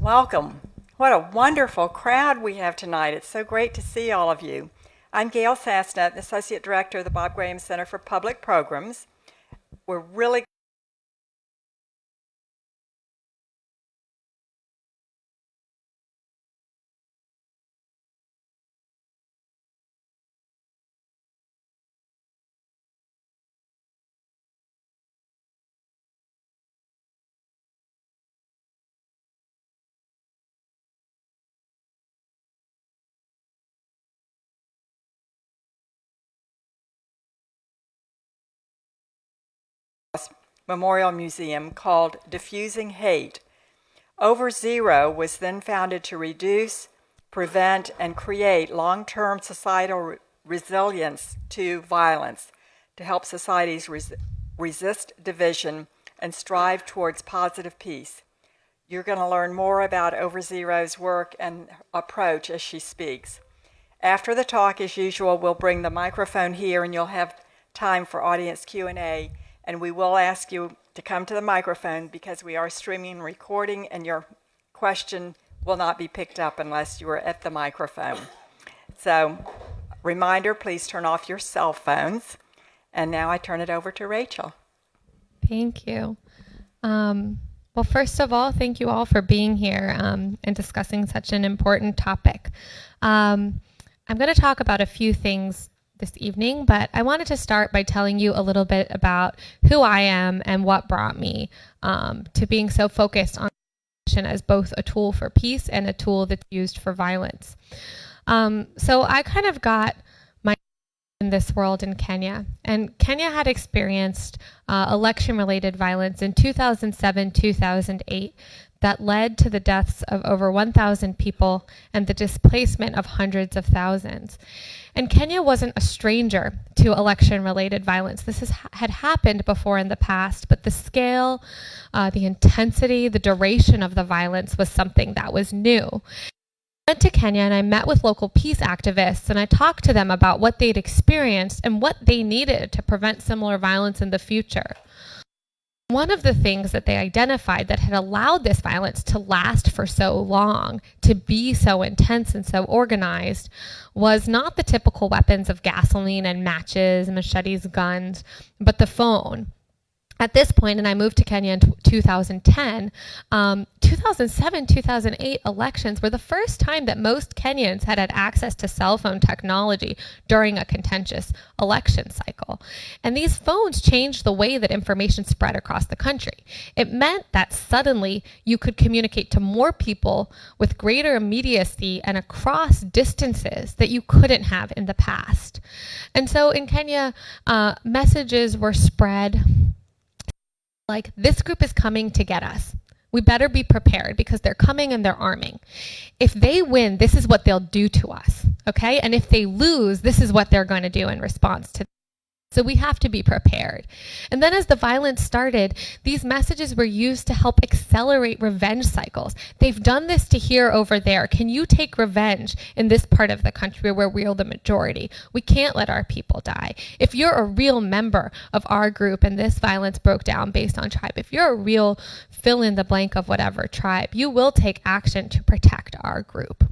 Welcome. What a wonderful crowd we have tonight. It's so great to see all of you. I'm Gail Sasnett, Associate Director of the Bob Graham Center for Public Programs. We're really Memorial Museum called Defusing Hate. OverZero was then founded to reduce, prevent, and create long-term societal resilience to violence, to help societies resist division and strive towards positive peace. You're going to learn more about OverZero's work and approach as she speaks. After the talk, as usual, we'll bring the microphone here and you'll have time for audience Q&A. And we will ask you to come to the microphone because we are streaming and recording, and your question will not be picked up unless you are at the microphone. So, reminder, please turn off your cell phones. And now I turn it over to Rachel. Thank you. Well, first of all, thank you all for being here and discussing such an important topic. I'm going to talk about a few things this evening, but I wanted to start by telling you a little bit about who I am and what brought me to being so focused on as both a tool for peace and a tool that's used for violence. So I kind of got my in this world in Kenya, and Kenya had experienced election-related violence in 2007, 2008 that led to the deaths of over 1,000 people and the displacement of hundreds of thousands. And Kenya wasn't a stranger to election-related violence. This had happened before in the past, but the scale, the intensity, the duration of the violence was something that was new. I went to Kenya and I met with local peace activists and I talked to them about what they'd experienced and what they needed to prevent similar violence in the future. One of the things that they identified that had allowed this violence to last for so long, to be so intense and so organized, was not the typical weapons of gasoline and matches, machetes, guns, but the phone. At this point, and I moved to Kenya in 2010, 2007, 2008 elections were the first time that most Kenyans had access to cell phone technology during a contentious election cycle. And these phones changed the way that information spread across the country. It meant that suddenly you could communicate to more people with greater immediacy and across distances that you couldn't have in the past. And so in Kenya, messages were spread like, this group is coming to get us. We better be prepared because they're coming and they're arming. If they win, this is what they'll do to us, okay? And if they lose, this is what they're going to do in response to. So we have to be prepared. And then as the violence started, these messages were used to help accelerate revenge cycles. They've done this to here, over there. Can you take revenge in this part of the country where we're the majority? We can't let our people die. If you're a real member of our group and this violence broke down based on tribe, if you're a real fill in the blank of whatever tribe, you will take action to protect our group.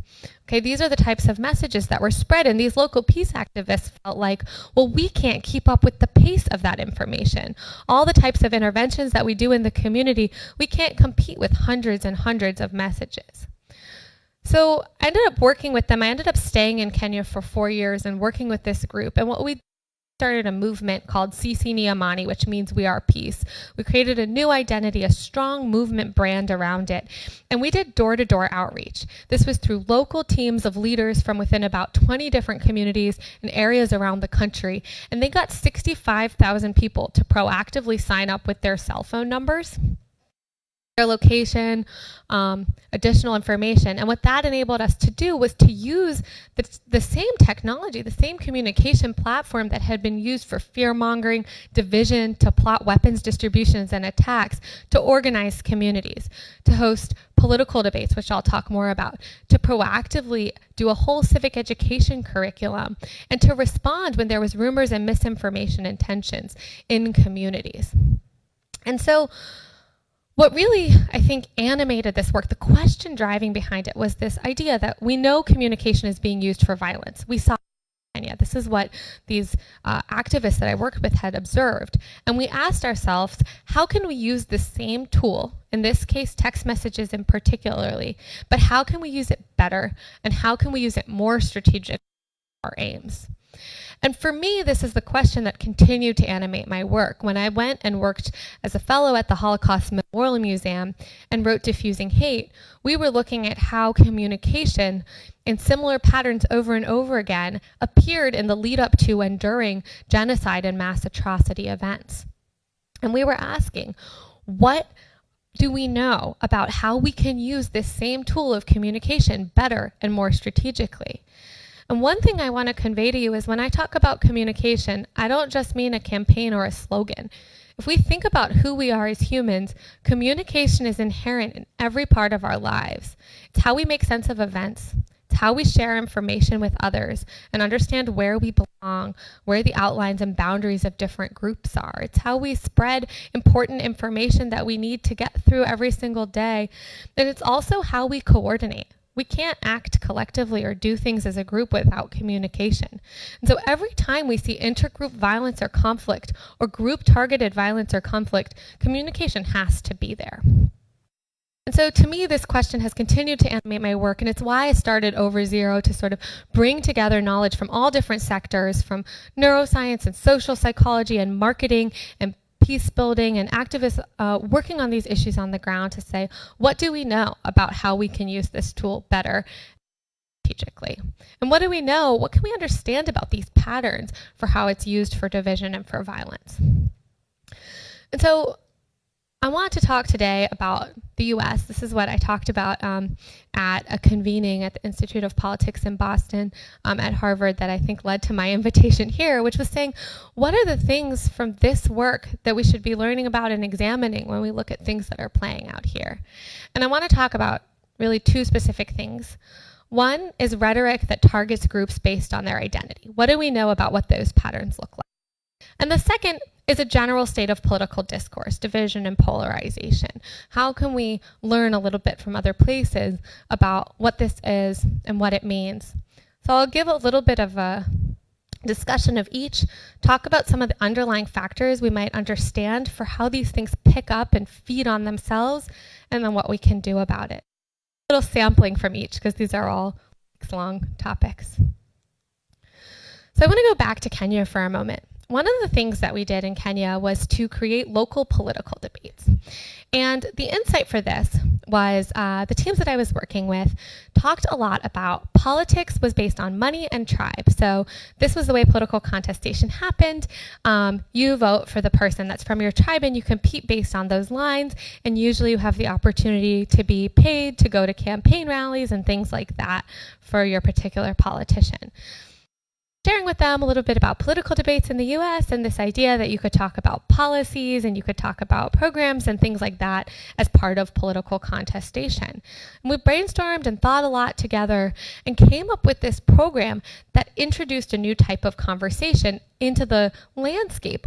Okay, these are the types of messages that were spread, and these local peace activists felt like, well, we can't keep up with the pace of that information. All the types of interventions that we do in the community, we can't compete with hundreds and hundreds of messages. So I ended up working with them. I ended up staying in Kenya for 4 years and working with this group. And what we started a movement called CC Niamani, which means we are peace. We created a new identity, a strong movement brand around it. And we did door-to-door outreach. This was through local teams of leaders from within about 20 different communities and areas around the country. And they got 65,000 people to proactively sign up with their cell phone numbers, their location, additional information. And what that enabled us to do was to use the same technology, the same communication platform that had been used for fear-mongering, division, to plot weapons distributions and attacks, to organize communities, to host political debates, which I'll talk more about, to proactively do a whole civic education curriculum, and to respond when there was rumors and misinformation and tensions in communities. And so What really, I think, animated this work, the question driving behind it, was this idea that we know communication is being used for violence. We saw Kenya. This is what these activists that I worked with had observed. And we asked ourselves, how can we use the same tool, in this case text messages in particularly, but how can we use it better, and how can we use it more strategic for our aims? And for me, this is the question that continued to animate my work. When I went and worked as a fellow at the Holocaust Memorial Museum and wrote Defusing Hate, we were looking at how communication in similar patterns over and over again appeared in the lead up to and during genocide and mass atrocity events. And we were asking, what do we know about how we can use this same tool of communication better and more strategically? And one thing I want to convey to you is when I talk about communication, I don't just mean a campaign or a slogan. If we think about who we are as humans, communication is inherent in every part of our lives. It's how we make sense of events. It's how we share information with others and understand where we belong, where the outlines and boundaries of different groups are. It's how we spread important information that we need to get through every single day. And it's also how we coordinate. We can't act collectively or do things as a group without communication. And so every time we see intergroup violence or conflict or group-targeted violence or conflict, communication has to be there. And so to me, this question has continued to animate my work, and it's why I started OverZero, to sort of bring together knowledge from all different sectors, from neuroscience and social psychology and marketing and peace building, and activists working on these issues on the ground to say, what do we know about how we can use this tool better strategically? And what do we know? What can we understand about these patterns for how it's used for division and for violence? And so I want to talk today about the US. This is what I talked about at a convening at the Institute of Politics in Boston at Harvard that I think led to my invitation here, which was saying, what are the things from this work that we should be learning about and examining when we look at things that are playing out here? And I want to talk about really two specific things. One is rhetoric that targets groups based on their identity. What do we know about what those patterns look like? And the second is a general state of political discourse, division and polarization. How can we learn a little bit from other places about what this is and what it means? So I'll give a little bit of a discussion of each, talk about some of the underlying factors we might understand for how these things pick up and feed on themselves, and then what we can do about it. A little sampling from each, because these are all long topics. So I want to go back to Kenya for a moment. One of the things that we did in Kenya was to create local political debates. And the insight for this was the teams that I was working with talked a lot about politics was based on money and tribe. So this was the way political contestation happened. You vote for the person that's from your tribe and you compete based on those lines. And usually you have the opportunity to be paid to go to campaign rallies and things like that for your particular politician. Sharing with them a little bit about political debates in the US and this idea that you could talk about policies and you could talk about programs and things like that as part of political contestation. And we brainstormed and thought a lot together and came up with this program that introduced a new type of conversation into the landscape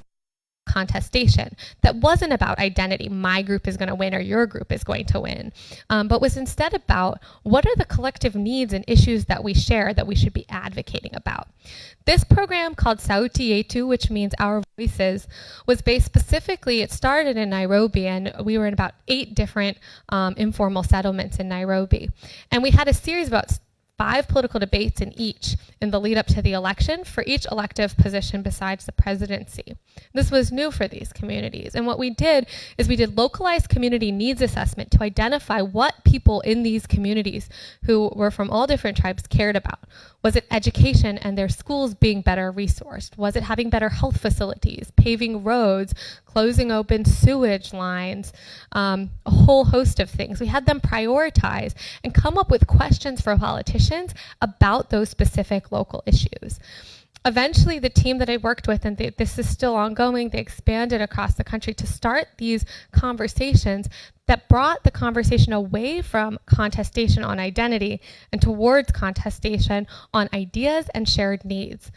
contestation that wasn't about identity, my group is going to win or your group is going to win, but was instead about what are the collective needs and issues that we share that we should be advocating about. This program called Sauti Yetu, which means Our Voices, was based specifically, it started in Nairobi, and we were in about 8 different informal settlements in Nairobi. And we had a series of about 5 political debates in the lead up to the election for each elective position besides the presidency. This was new for these communities. And what we did is we did localized community needs assessment to identify what people in these communities who were from all different tribes cared about. Was it education and their schools being better resourced? Was it having better health facilities, paving roads, closing open sewage lines, a whole host of things? We had them prioritize and come up with questions for politicians about those specific local issues. Eventually, the team that I worked with, and this is still ongoing, they expanded across the country to start these conversations that brought the conversation away from contestation on identity and towards contestation on ideas and shared needs.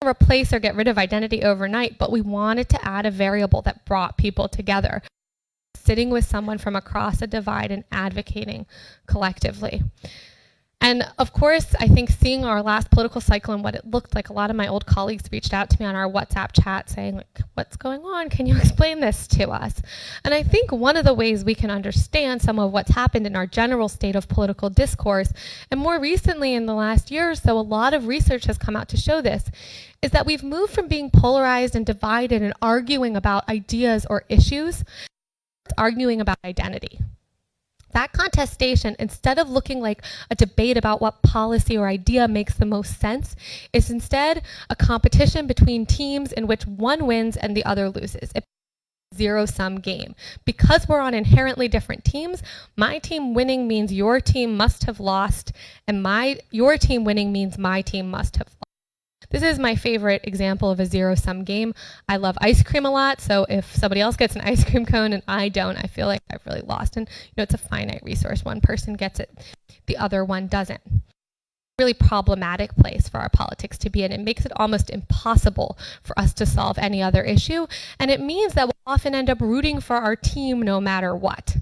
Replace or get rid of identity overnight, but we wanted to add a variable that brought people together. sitting with someone from across a divide and advocating collectively. And of course, I think seeing our last political cycle and what it looked like, a lot of my old colleagues reached out to me on our WhatsApp chat saying, like, what's going on? Can you explain this to us? And I think one of the ways we can understand some of what's happened in our general state of political discourse, and more recently in the last year or so, a lot of research has come out to show this, is that we've moved from being polarized and divided and arguing about ideas or issues, to arguing about identity. That contestation, instead of looking like a debate about what policy or idea makes the most sense, is instead a competition between teams in which one wins and the other loses. It's a zero-sum game. Because we're on inherently different teams, my team winning means your team must have lost, and your team winning means my team must have lost. This is my favorite example of a zero-sum game. I love ice cream a lot, so if somebody else gets an ice cream cone and I don't, I feel like I've really lost. And it's a finite resource. One person gets it, the other one doesn't. Really problematic place for our politics to be in. It makes it almost impossible for us to solve any other issue, and it means that we'll often end up rooting for our team no matter what.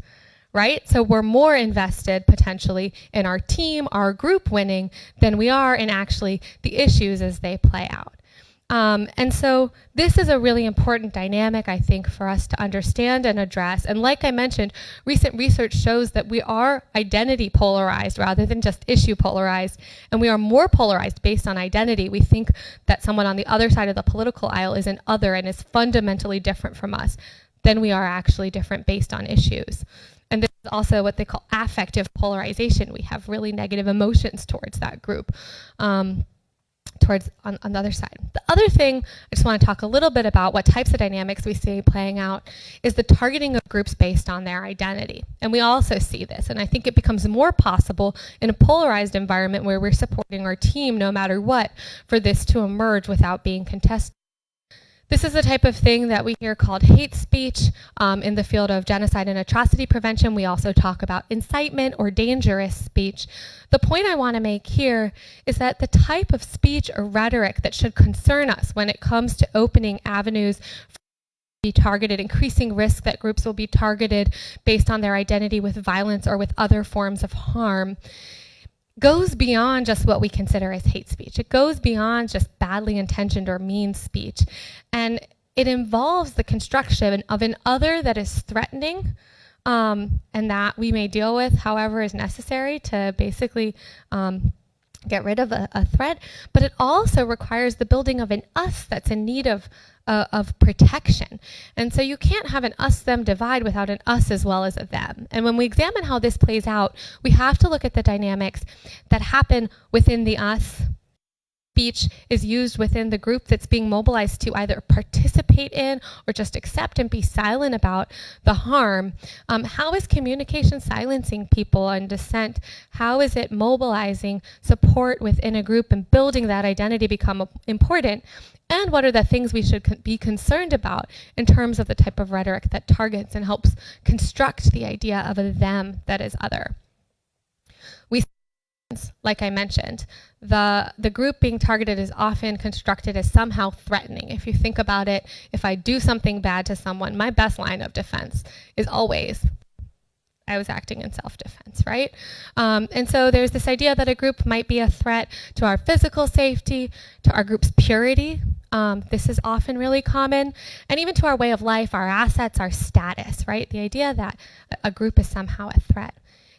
Right? So we're more invested potentially in our team, our group winning, than we are in actually the issues as they play out. And so this is a really important dynamic, I think, for us to understand and address. And like I mentioned, recent research shows that we are identity polarized rather than just issue polarized. And we are more polarized based on identity. We think that someone on the other side of the political aisle is an other and is fundamentally different from us than we are actually different based on issues. And this is also what they call affective polarization. We have really negative emotions towards that group, on the other side. The other thing I just want to talk a little bit about, what types of dynamics we see playing out, is the targeting of groups based on their identity. And we also see this, and I think it becomes more possible in a polarized environment where we're supporting our team no matter what, for this to emerge without being contested. This is the type of thing that we hear called hate speech in the field of genocide and atrocity prevention. We also talk about incitement or dangerous speech. The point I want to make here is that the type of speech or rhetoric that should concern us when it comes to opening avenues for be targeted, increasing risk that groups will be targeted based on their identity with violence or with other forms of harm, goes beyond just what we consider as hate speech. It goes beyond just badly intentioned or mean speech. And it involves the construction of an other that is threatening, and that we may deal with however is necessary to basically get rid of a threat. But it also requires the building of an us that's in need of protection. And so you can't have an us-them divide without an us as well as a them. And when we examine how this plays out, we have to look at the dynamics that happen within the us. Speech is used within the group that's being mobilized to either participate in or just accept and be silent about the harm. How is communication silencing people and dissent? How is it mobilizing support within a group and building that identity become important? And what are the things we should be concerned about in terms of the type of rhetoric that targets and helps construct the idea of a them that is other? Like I mentioned, the group being targeted is often constructed as somehow threatening. If you think about it, if I do something bad to someone, my best line of defense is always, I was acting in self-defense, right? And so there's this idea that a group might be a threat to our physical safety, to our group's purity. This is often really common, and even to our way of life, our assets, our status, right? The idea that a group is somehow a threat.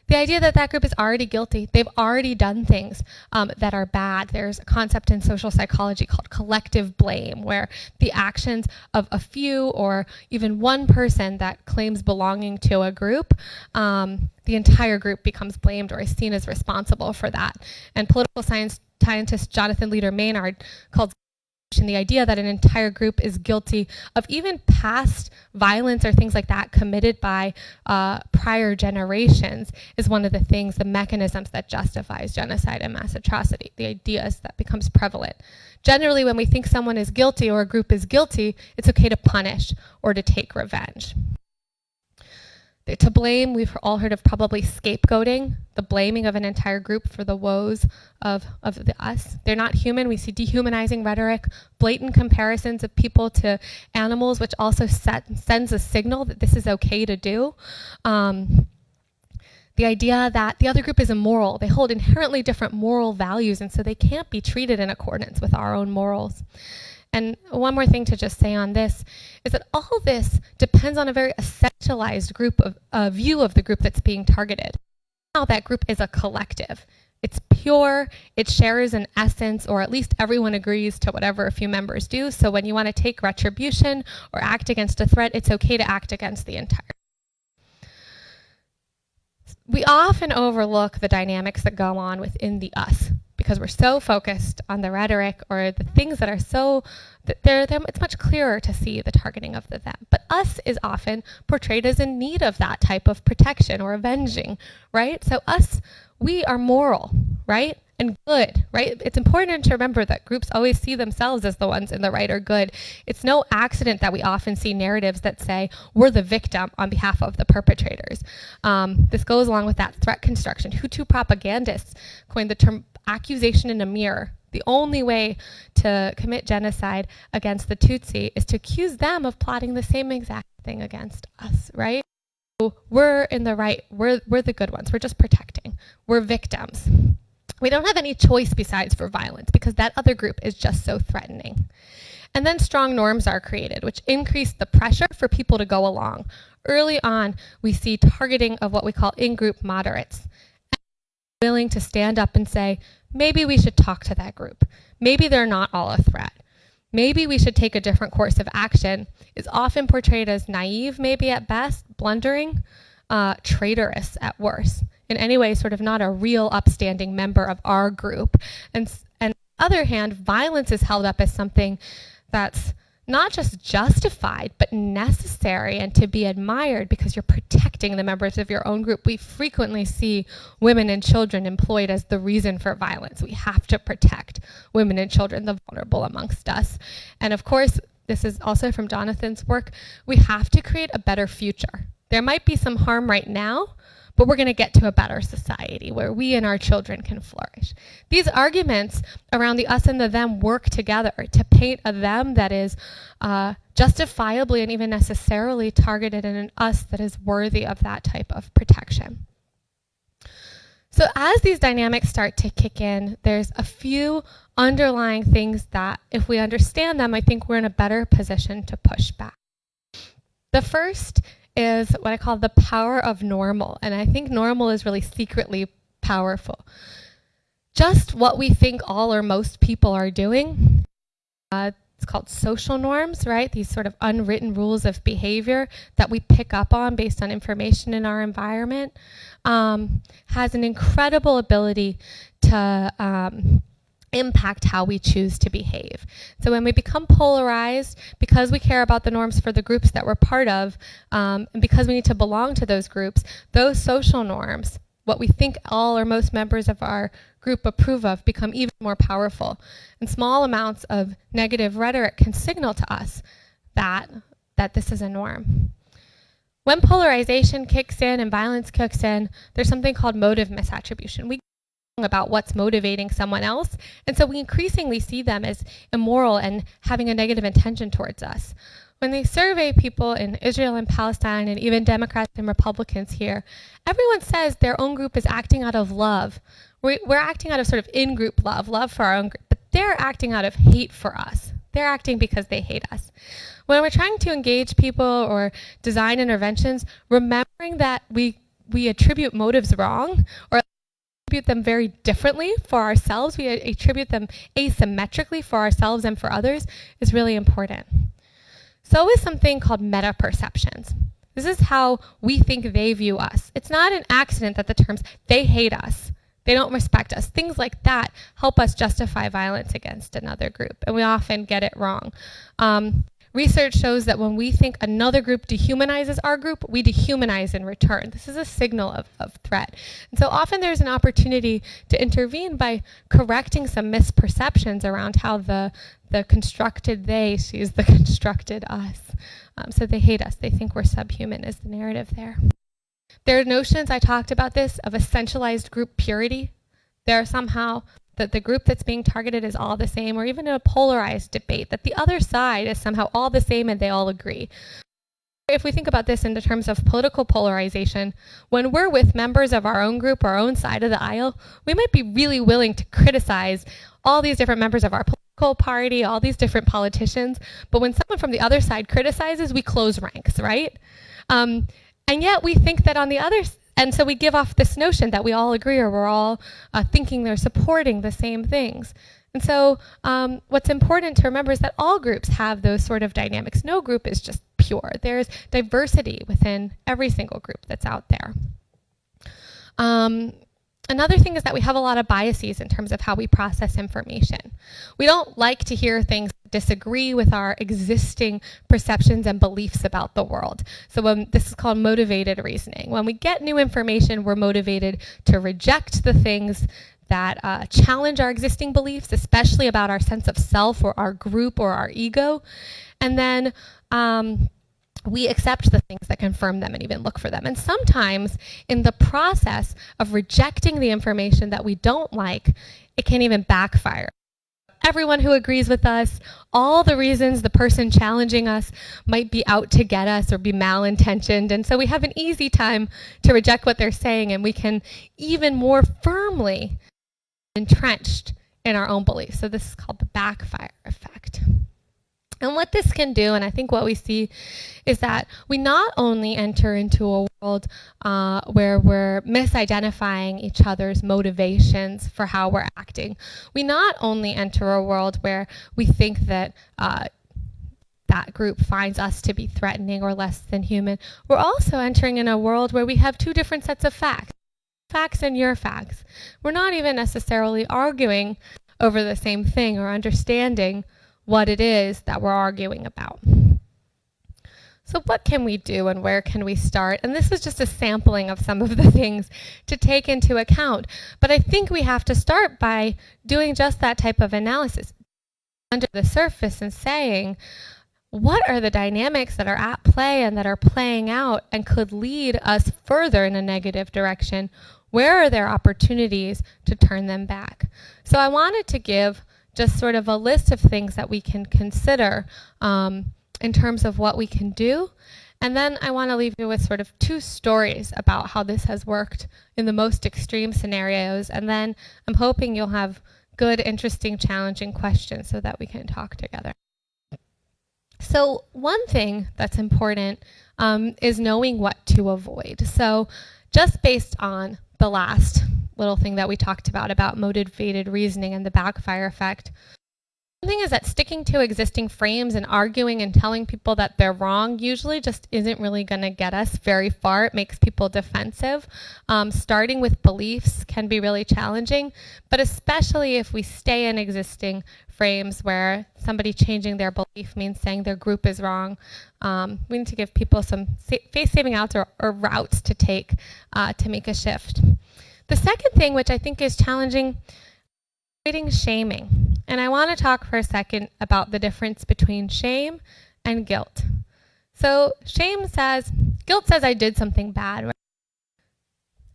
The idea that that group is already guilty, they've already done things that are bad. There's a concept in social psychology called collective blame, where the actions of a few or even one person that claims belonging to a group, the entire group becomes blamed or is seen as responsible for that. And political scientist Jonathan Leader Maynard called the idea that an entire group is guilty of even past violence or things like that committed by prior generations is one of the things, the mechanisms that justifies genocide and mass atrocity, the ideas that becomes prevalent. Generally, when we think someone is guilty or a group is guilty, it's okay to punish or to take revenge. To blame, we've all heard of probably scapegoating, the blaming of an entire group for the woes of the us. They're not human. We see dehumanizing rhetoric, blatant comparisons of people to animals, which also sends a signal that this is okay to do. The idea that the other group is immoral. They hold inherently different moral values, and so they can't be treated in accordance with our own morals. And one more thing to just say on this is that all this depends on a very essentialized group of view of the group that's being targeted. Now that group is a collective. It's pure, it shares an essence, or at least everyone agrees to whatever a few members do. So when you want to take retribution or act against a threat, it's okay to act against the entire. We often overlook the dynamics that go on within the us, because we're so focused on the rhetoric or the things that are so, it's much clearer to see the targeting of the them. But us is often portrayed as in need of that type of protection or avenging, right? So us, we are moral, right? And good, right? It's important to remember that groups always see themselves as the ones in the right or good. It's no accident that we often see narratives that say we're the victim on behalf of the perpetrators. This goes along with that threat construction. Hutu propagandists coined the term accusation in a mirror. The only way to commit genocide against the Tutsi is to accuse them of plotting the same exact thing against us, right? So we're in the right, we're the good ones. We're just protecting. We're victims. We don't have any choice besides for violence because that other group is just so threatening. And then strong norms are created, which increase the pressure for people to go along. Early on, we see targeting of what we call in-group moderates. Willing to stand up and say, maybe we should talk to that group. Maybe they're not all a threat. Maybe we should take a different course of action is often portrayed as naive, maybe at best, blundering, traitorous at worst. In any way, sort of not a real upstanding member of our group. And on the other hand, violence is held up as something that's not just justified, but necessary and to be admired because you're protecting the members of your own group. We frequently see women and children employed as the reason for violence. We have to protect women and children, the vulnerable amongst us. And of course, this is also from Jonathan's work, we have to create a better future. There might be some harm right now, but we're going to get to a better society where we and our children can flourish. These arguments around the us and the them work together to paint a them that is justifiably and even necessarily targeted and an us that is worthy of that type of protection. So as these dynamics start to kick in, there's a few underlying things that if we understand them, I think we're in a better position to push back. The first is what I call the power of normal. And I think normal is really secretly powerful. Just what we think all or most people are doing, it's called social norms, right? These sort of unwritten rules of behavior that we pick up on based on information in our environment, has an incredible ability to impact how we choose to behave. So when we become polarized, because we care about the norms for the groups that we're part of, and because we need to belong to those groups, those social norms, what we think all or most members of our group approve of, become even more powerful. And small amounts of negative rhetoric can signal to us that this is a norm. When polarization kicks in and violence kicks in, there's something called motive misattribution. We about what's motivating someone else, and so we increasingly see them as immoral and having a negative intention towards us. When they survey people in Israel and Palestine, and even Democrats and Republicans here, everyone says their own group is acting out of love. We're acting out of sort of in-group love for our own group, but they're acting out of hate for us. They're acting because they hate us. When we're trying to engage people or design interventions, remembering that we attribute motives wrong, or attribute them very differently for ourselves, we attribute them asymmetrically for ourselves and for others, is really important. So is something called meta-perceptions. This is how we think they view us. It's not an accident that the terms, they hate us, they don't respect us, things like that help us justify violence against another group, and we often get it wrong. Research shows that when we think another group dehumanizes our group, we dehumanize in return. This is a signal of threat. And so often there's an opportunity to intervene by correcting some misperceptions around how the constructed they sees the constructed us. So they hate us. They think we're subhuman is the narrative there. There are notions, I talked about this, of a centralized group purity. There are somehow that the group that's being targeted is all the same, or even in a polarized debate, that the other side is somehow all the same and they all agree. If we think about this in the terms of political polarization, when we're with members of our own group, our own side of the aisle, we might be really willing to criticize all these different members of our political party, all these different politicians, but when someone from the other side criticizes, we close ranks, right? And yet we think that on the other and so we give off this notion that we all agree, or we're all thinking they're supporting the same things. And so what's important to remember is that all groups have those sort of dynamics. No group is just pure. There's diversity within every single group that's out there. Another thing is that we have a lot of biases in terms of how we process information. We don't like to hear things that disagree with our existing perceptions and beliefs about the world. So this is called motivated reasoning. When we get new information, we're motivated to reject the things that challenge our existing beliefs, especially about our sense of self or our group or our ego. And then we accept the things that confirm them and even look for them. And sometimes in the process of rejecting the information that we don't like, it can even backfire. Everyone who agrees with us, all the reasons the person challenging us might be out to get us or be malintentioned. And so we have an easy time to reject what they're saying, and we can even more firmly entrenched in our own beliefs. So this is called the backfire effect. And what this can do, and I think what we see, is that we not only enter into a world where we're misidentifying each other's motivations for how we're acting. We not only enter a world where we think that that group finds us to be threatening or less than human. We're also entering in a world where we have two different sets of facts. Facts and your facts. We're not even necessarily arguing over the same thing or understanding what it is that we're arguing about. So what can we do and where can we start? And this is just a sampling of some of the things to take into account. But I think we have to start by doing just that type of analysis under the surface and saying, what are the dynamics that are at play and that are playing out and could lead us further in a negative direction? Where are there opportunities to turn them back? So I wanted to give just sort of a list of things that we can consider in terms of what we can do. And then I want to leave you with sort of two stories about how this has worked in the most extreme scenarios. And then I'm hoping you'll have good, interesting, challenging questions so that we can talk together. So one thing that's important is knowing what to avoid. So just based on the last little thing that we talked about motivated reasoning and the backfire effect, one thing is that sticking to existing frames and arguing and telling people that they're wrong usually just isn't really going to get us very far. It makes people defensive. Starting with beliefs can be really challenging, but especially if we stay in existing frames where somebody changing their belief means saying their group is wrong. We need to give people some face-saving outs or routes to take to make a shift. The second thing, which I think is challenging, avoiding shaming. And I want to talk for a second about the difference between shame and guilt. So guilt says I did something bad. Right?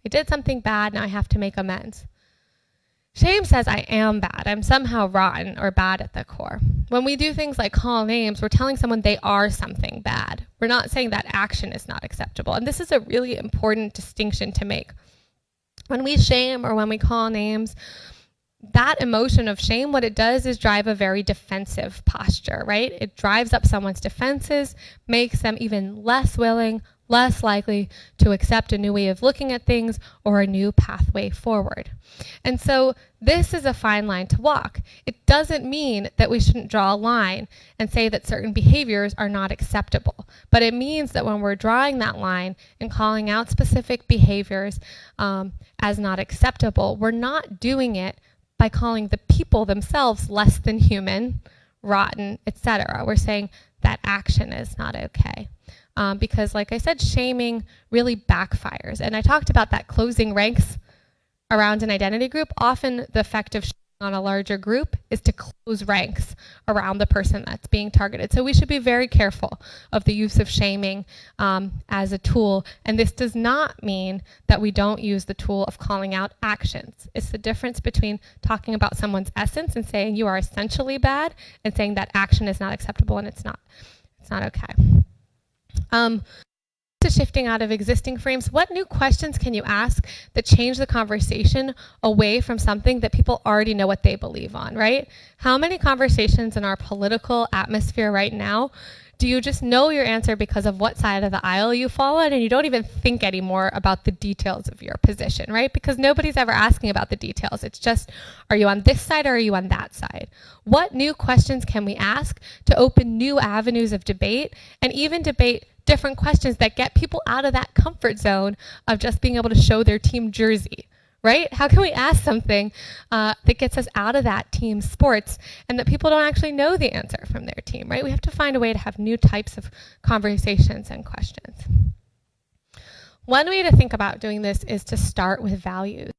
I did something bad, now I have to make amends. Shame says I am bad. I'm somehow rotten or bad at the core. When we do things like call names, we're telling someone they are something bad. We're not saying that action is not acceptable. And this is a really important distinction to make. When we shame or when we call names, that emotion of shame, what it does is drive a very defensive posture, right? It drives up someone's defenses, makes them even less willing, less likely to accept a new way of looking at things or a new pathway forward. And so this is a fine line to walk. It doesn't mean that we shouldn't draw a line and say that certain behaviors are not acceptable, but it means that when we're drawing that line and calling out specific behaviors as not acceptable, we're not doing it by calling the people themselves less than human, rotten, etc. We're saying that action is not okay. Because like I said, shaming really backfires. And I talked about that closing ranks around an identity group. Often the effect of on a larger group is to close ranks around the person that's being targeted. So we should be very careful of the use of shaming as a tool. And this does not mean that we don't use the tool of calling out actions. It's the difference between talking about someone's essence and saying you are essentially bad and saying that action is not acceptable and it's not okay. To shifting out of existing frames, what new questions can you ask that change the conversation away from something that people already know what they believe on, right? How many conversations in our political atmosphere right now do you just know your answer because of what side of the aisle you fall on, and you don't even think anymore about the details of your position, right? Because nobody's ever asking about the details. It's just, are you on this side or are you on that side? What new questions can we ask to open new avenues of debate and even debate different questions that get people out of that comfort zone of just being able to show their team jersey, right? How can we ask something that gets us out of that team sports and that people don't actually know the answer from their team, right? We have to find a way to have new types of conversations and questions. One way to think about doing this is to start with values.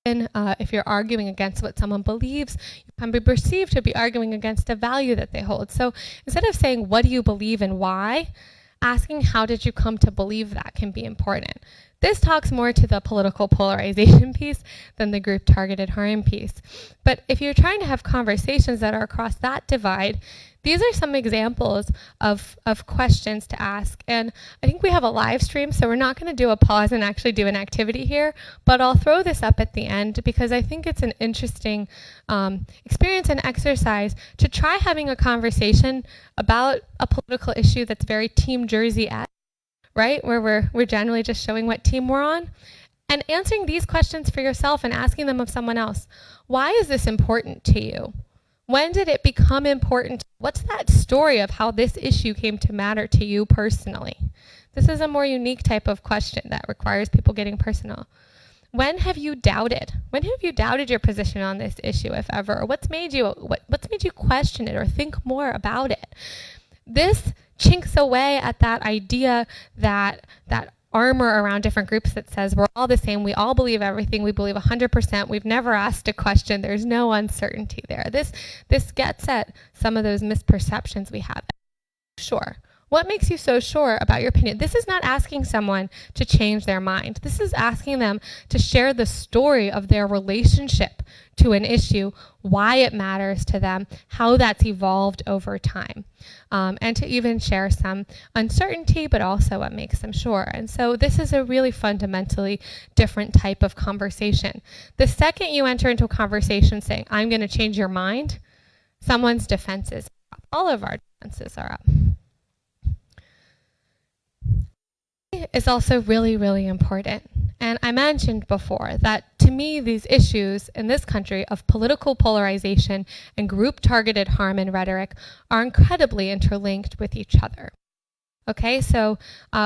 If you're arguing against what someone believes, you can be perceived to be arguing against a value that they hold. So instead of saying, what do you believe and why? Asking how did you come to believe that can be important. This talks more to the political polarization piece than the group targeted harm piece. But if you're trying to have conversations that are across that divide, these are some examples of questions to ask. And I think we have a live stream, so we're not going to do a pause and actually do an activity here, but I'll throw this up at the end because I think it's an interesting experience and exercise to try having a conversation about a political issue that's very team jersey-esque, right? Where we're generally just showing what team we're on. And answering these questions for yourself and asking them of someone else. Why is this important to you? When did it become important? What's that story of how this issue came to matter to you personally? This is a more unique type of question that requires people getting personal. When have you doubted? When have you doubted your position on this issue, if ever? Or what's made you question it or think more about it? This chinks away at that idea that armor around different groups that says we're all the same, we all believe everything, we believe 100%, we've never asked a question, there's no uncertainty there. This gets at some of those misperceptions we have. Sure. What makes you so sure about your opinion? This is not asking someone to change their mind. This is asking them to share the story of their relationship to an issue, why it matters to them, how that's evolved over time, and to even share some uncertainty, but also what makes them sure. And so this is a really fundamentally different type of conversation. The second you enter into a conversation saying, I'm going to change your mind, someone's defenses are up. All of our defenses are up. Is also really, really important. And I mentioned before that to me, these issues in this country of political polarization and group-targeted harm and rhetoric are incredibly interlinked with each other. Okay, so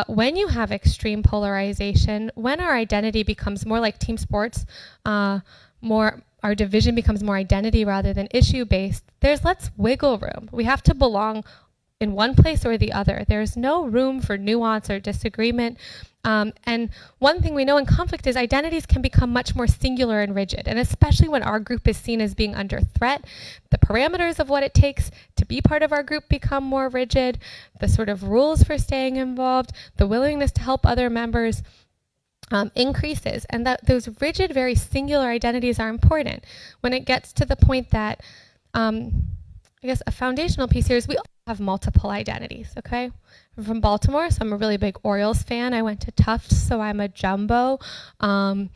when you have extreme polarization, when our identity becomes more like team sports, our division becomes more identity rather than issue-based, there's less wiggle room. We have to belong in one place or the other. There's no room for nuance or disagreement. And one thing we know in conflict is identities can become much more singular and rigid. And especially when our group is seen as being under threat, the parameters of what it takes to be part of our group become more rigid. The sort of rules for staying involved, the willingness to help other members increases. And that those rigid, very singular identities are important. When it gets to the point that, I guess a foundational piece here is we all have multiple identities, okay? I'm from Baltimore, so I'm a really big Orioles fan. I went to Tufts, so I'm a jumbo. I'm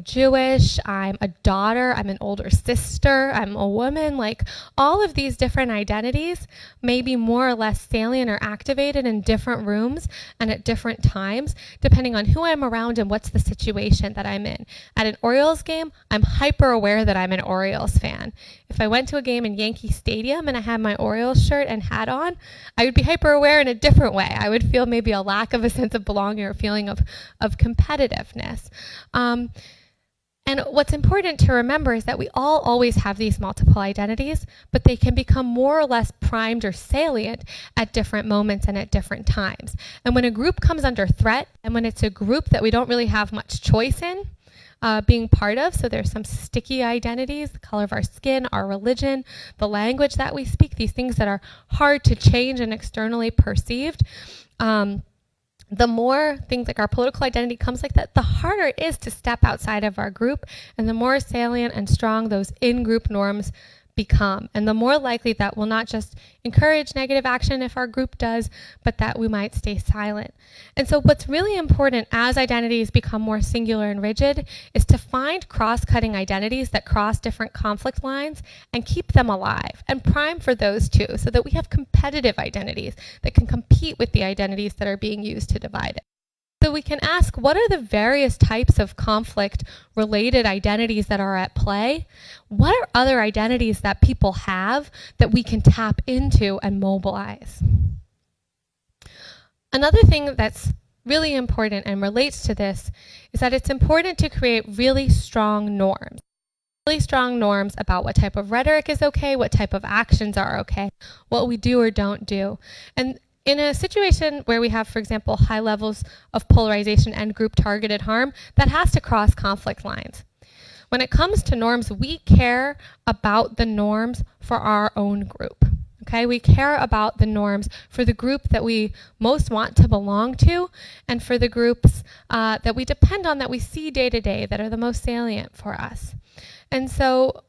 Jewish, I'm a daughter, I'm an older sister, I'm a woman. Like, all of these different identities may be more or less salient or activated in different rooms and at different times, depending on who I'm around and what's the situation that I'm in. At an Orioles game, I'm hyper aware that I'm an Orioles fan. If I went to a game in Yankee Stadium and I had my Orioles shirt and hat on, I would be hyper aware in a different way. I would feel maybe a lack of a sense of belonging or a feeling of competitiveness. And what's important to remember is that we all always have these multiple identities, but they can become more or less primed or salient at different moments and at different times. And when a group comes under threat, and when it's a group that we don't really have much choice in, being part of. So there's some sticky identities, the color of our skin, our religion, the language that we speak, these things that are hard to change and externally perceived. The more things like our political identity comes like that, the harder it is to step outside of our group, and the more salient and strong those in-group norms become, and the more likely that will not just encourage negative action if our group does, but that we might stay silent. And so what's really important as identities become more singular and rigid is to find cross-cutting identities that cross different conflict lines and keep them alive and prime for those too, so that we have competitive identities that can compete with the identities that are being used to divide it. So we can ask, what are the various types of conflict-related identities that are at play? What are other identities that people have that we can tap into and mobilize? Another thing that's really important and relates to this is that it's important to create really strong norms. Really strong norms about what type of rhetoric is okay, what type of actions are okay, what we do or don't do. And in a situation where we have, for example, high levels of polarization and group targeted harm, that has to cross conflict lines. When it comes to norms, we care about the norms for our own group. Okay, we care about the norms for the group that we most want to belong to, and for the groups that we depend on, that we see day to day, that are the most salient for us. And so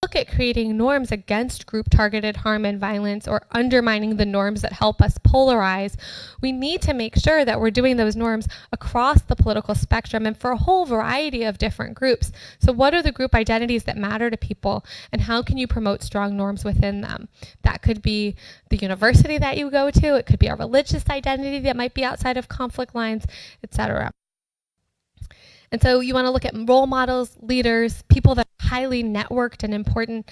look at creating norms against group-targeted harm and violence, or undermining the norms that help us polarize, we need to make sure that we're doing those norms across the political spectrum and for a whole variety of different groups. So what are the group identities that matter to people, and how can you promote strong norms within them? That could be the university that you go to, it could be a religious identity that might be outside of conflict lines, etc. And so you want to look at role models, leaders, people that are highly networked and important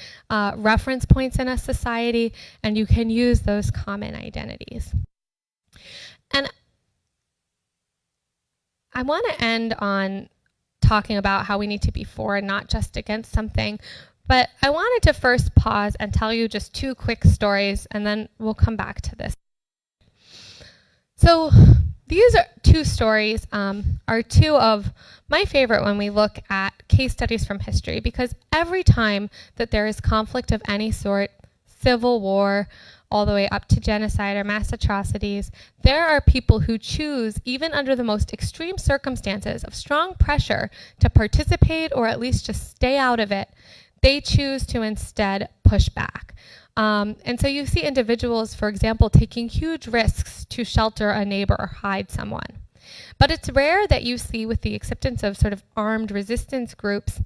reference points in a society, and you can use those common identities. And I want to end on talking about how we need to be for and not just against something, but I wanted to first pause and tell you just two quick stories, and then we'll come back to this. So these are two stories, are two of my favorite when we look at case studies from history, because every time that there is conflict of any sort, civil war, all the way up to genocide or mass atrocities, there are people who choose, even under the most extreme circumstances of strong pressure, to participate or at least just stay out of it. They choose to instead push back. And so you see individuals, for example, taking huge risks to shelter a neighbor or hide someone. But it's rare that you see, with the acceptance of sort of armed resistance groups,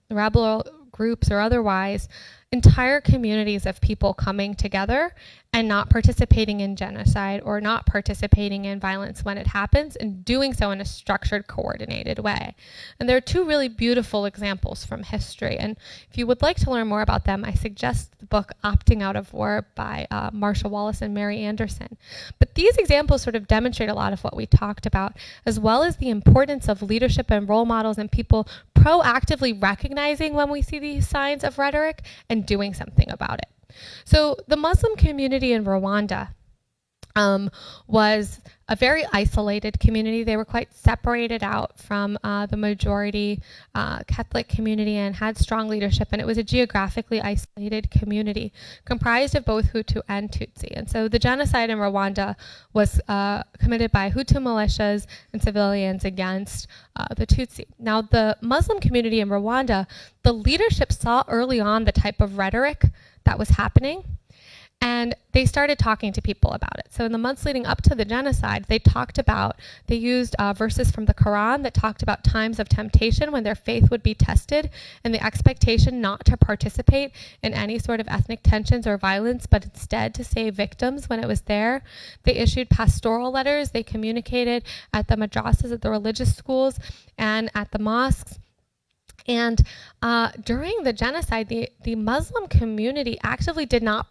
rebel groups or otherwise, entire communities of people coming together and not participating in genocide or not participating in violence when it happens, and doing so in a structured, coordinated way. And there are two really beautiful examples from history. And if you would like to learn more about them, I suggest the book Opting Out of War by Marsha Wallace and Mary Anderson. But these examples sort of demonstrate a lot of what we talked about, as well as the importance of leadership and role models and people proactively recognizing when we see these signs of rhetoric and doing something about it. So the Muslim community in Rwanda was a very isolated community. They were quite separated out from the majority Catholic community and had strong leadership, and it was a geographically isolated community comprised of both Hutu and Tutsi. And so the genocide in Rwanda was committed by Hutu militias and civilians against the Tutsi. Now, the Muslim community in Rwanda, the leadership saw early on the type of rhetoric that was happening, and they started talking to people about it. So in the months leading up to the genocide, they used verses from the Quran that talked about times of temptation when their faith would be tested, and the expectation not to participate in any sort of ethnic tensions or violence, but instead to save victims when it was there. They issued pastoral letters. They communicated at the madrasas, at the religious schools, and at the mosques. And during the genocide, the Muslim community actively did not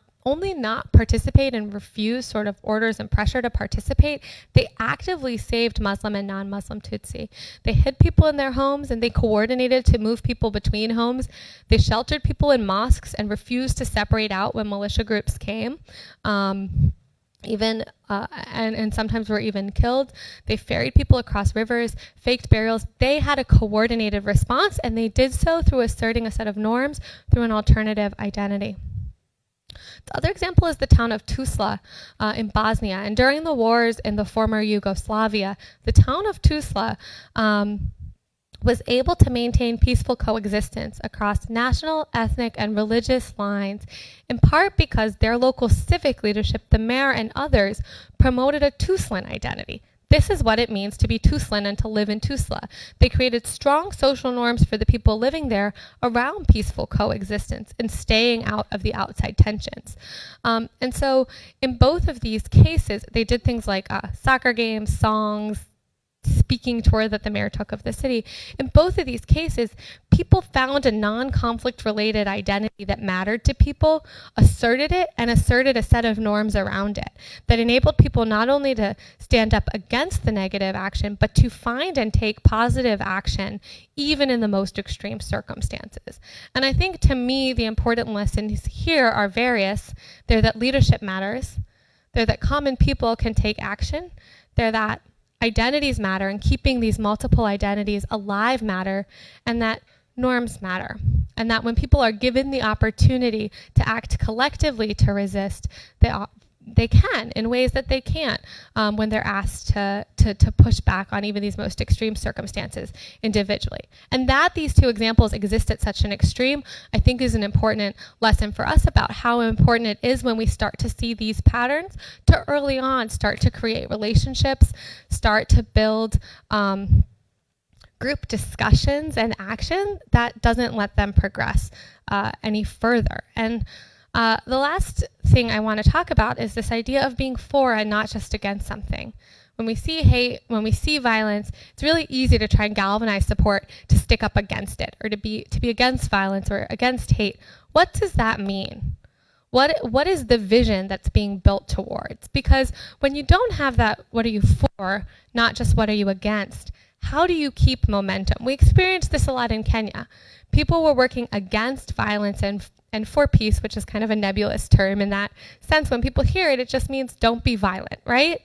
participate and refuse sort of orders and pressure to participate. They actively saved Muslim and non-Muslim Tutsi. They hid people in their homes, and they coordinated to move people between homes. They sheltered people in mosques and refused to separate out when militia groups came. even and sometimes were even killed. They ferried people across rivers, faked burials. They had a coordinated response, and they did so through asserting a set of norms through an alternative identity. The other example is the town of Tuzla in Bosnia. And during the wars in the former Yugoslavia, the town of Tuzla was able to maintain peaceful coexistence across national, ethnic, and religious lines, in part because their local civic leadership, the mayor and others, promoted a Tuzlan identity. This is what it means to be Tuzlan and to live in Tuzla. They created strong social norms for the people living there around peaceful coexistence and staying out of the outside tensions. And so in both of these cases, they did things like soccer games, songs, speaking tour that the mayor took of the city. In both of these cases, people found a non-conflict related identity that mattered to people, asserted it, and asserted a set of norms around it that enabled people not only to stand up against the negative action, but to find and take positive action, even in the most extreme circumstances. And I think, to me, the important lessons here are various. They're that leadership matters. They're that common people can take action. They're that identities matter, and keeping these multiple identities alive matter, and that norms matter. And that when people are given the opportunity to act collectively to resist, they can in ways that they can't when they're asked to push back on even these most extreme circumstances individually. And that these two examples exist at such an extreme, I think, is an important lesson for us about how important it is when we start to see these patterns to early on start to create relationships, start to build group discussions and action that doesn't let them progress any further. And the last thing I want to talk about is this idea of being for and not just against something. When we see hate, when we see violence, it's really easy to try and galvanize support to stick up against it, or to be against violence or against hate. What does that mean? What is the vision that's being built towards? Because when you don't have that, what are you for, not just what are you against, how do you keep momentum? We experienced this a lot in Kenya. People were working against violence and for peace, which is kind of a nebulous term in that sense. When people hear it, it just means don't be violent, right?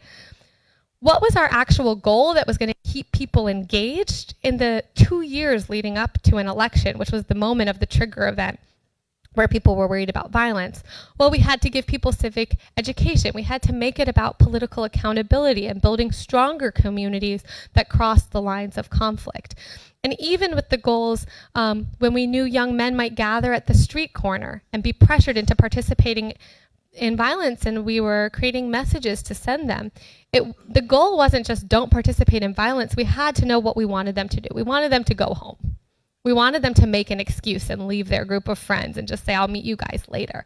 What was our actual goal that was going to keep people engaged in the 2 years leading up to an election, which was the moment of the trigger event where people were worried about violence? Well, we had to give people civic education. We had to make it about political accountability and building stronger communities that crossed the lines of conflict. And even with the goals, when we knew young men might gather at the street corner and be pressured into participating in violence, and we were creating messages to send them, the goal wasn't just don't participate in violence. We had to know what we wanted them to do. We wanted them to go home. We wanted them to make an excuse and leave their group of friends and just say, I'll meet you guys later.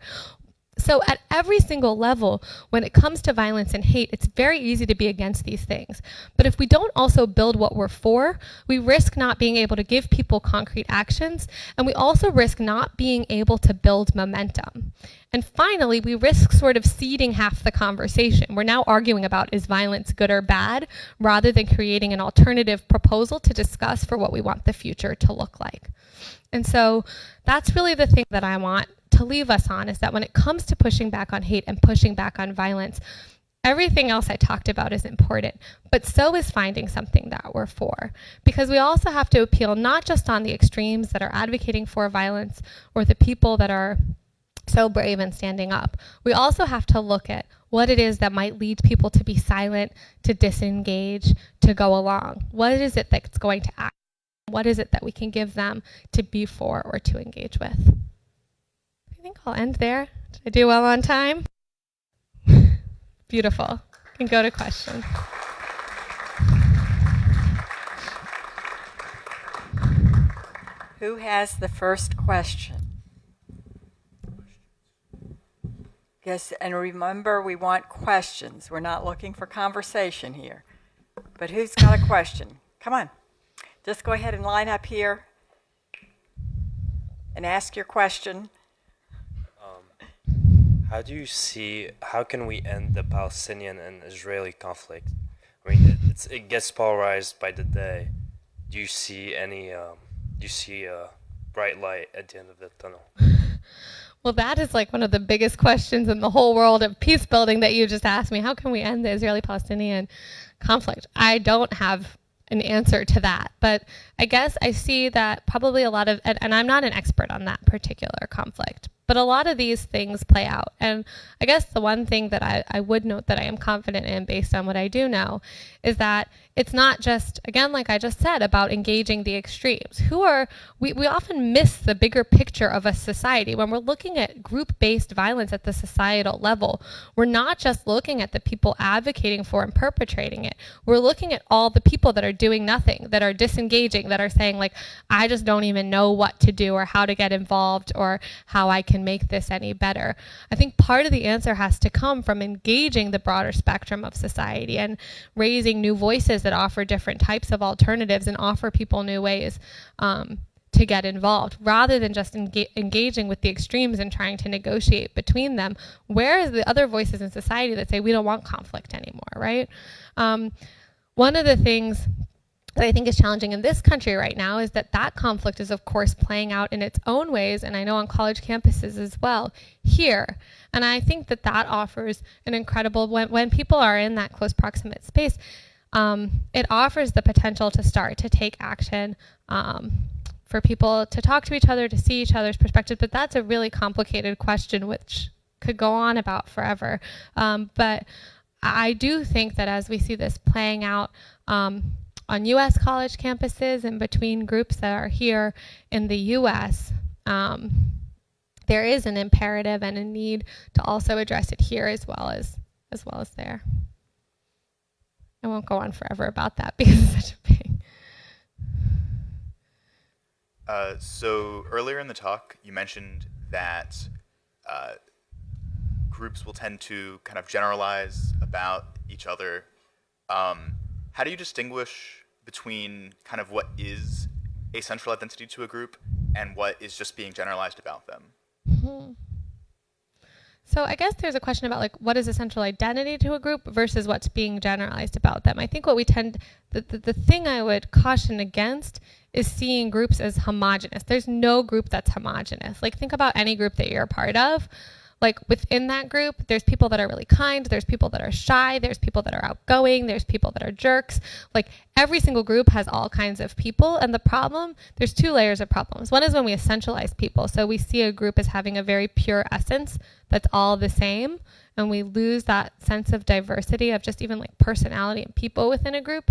So at every single level, when it comes to violence and hate, it's very easy to be against these things. But if we don't also build what we're for, we risk not being able to give people concrete actions, and we also risk not being able to build momentum. And finally, we risk sort of ceding half the conversation. We're now arguing about, is violence good or bad, rather than creating an alternative proposal to discuss for what we want the future to look like. And so that's really the thing that I want to leave us on, is that when it comes to pushing back on hate and pushing back on violence, everything else I talked about is important, but so is finding something that we're for. Because we also have to appeal not just on the extremes that are advocating for violence or the people that are so brave and standing up. We also have to look at what it is that might lead people to be silent, to disengage, to go along. What is it that's going to act? What is it that we can give them to be for or to engage with? I think I'll end there. Did I do well on time? Beautiful. We can go to questions. Who has the first question? Yes, and remember, we want questions. We're not looking for conversation here. But who's got a question? Come on. Just go ahead and line up here and ask your question. How can we end the Palestinian and Israeli conflict? I mean, it gets polarized by the day. Do you see a bright light at the end of the tunnel? Well, that is like one of the biggest questions in the whole world of peace building that you just asked me. How can we end the Israeli-Palestinian conflict? I don't have an answer to that, but I guess I see that probably a lot of, and I'm not an expert on that particular conflict, but a lot of these things play out. And I guess the one thing that I would note that I am confident in based on what I do know is that it's not just, again, like I just said, about engaging the extremes. We often miss the bigger picture of a society. When we're looking at group-based violence at the societal level, we're not just looking at the people advocating for and perpetrating it. We're looking at all the people that are doing nothing, that are disengaging, that are saying like, I just don't even know what to do or how to get involved or how I can make this any better. I think part of the answer has to come from engaging the broader spectrum of society and raising new voices that offer different types of alternatives and offer people new ways to get involved, rather than just engaging with the extremes and trying to negotiate between them. Where is the other voices in society that say we don't want conflict anymore, right? One of the things that I think is challenging in this country right now is that that conflict is, of course, playing out in its own ways, and I know on college campuses as well, here. And I think that that offers an incredible, when people are in that close proximate space, it offers the potential to start to take action, for people to talk to each other, to see each other's perspective. But that's a really complicated question, which could go on about forever. But I do think that as we see this playing out, on U.S. college campuses and between groups that are here in the U.S., there is an imperative and a need to also address it here as well as there. I won't go on forever about that because it's such a big. So earlier in the talk, you mentioned that groups will tend to kind of generalize about each other. How do you distinguish between kind of what is a central identity to a group and what is just being generalized about them? Mm-hmm. So I guess there's a question about like what is a central identity to a group versus what's being generalized about them. I think what we tend, the thing I would caution against is seeing groups as homogenous. There's no group that's homogenous. Like think about any group that you're a part of. Like within that group, there's people that are really kind, there's people that are shy, there's people that are outgoing, there's people that are jerks. Like every single group has all kinds of people. And the problem, there's two layers of problems. One is when we essentialize people. So we see a group as having a very pure essence that's all the same. And we lose that sense of diversity of just even like personality and people within a group.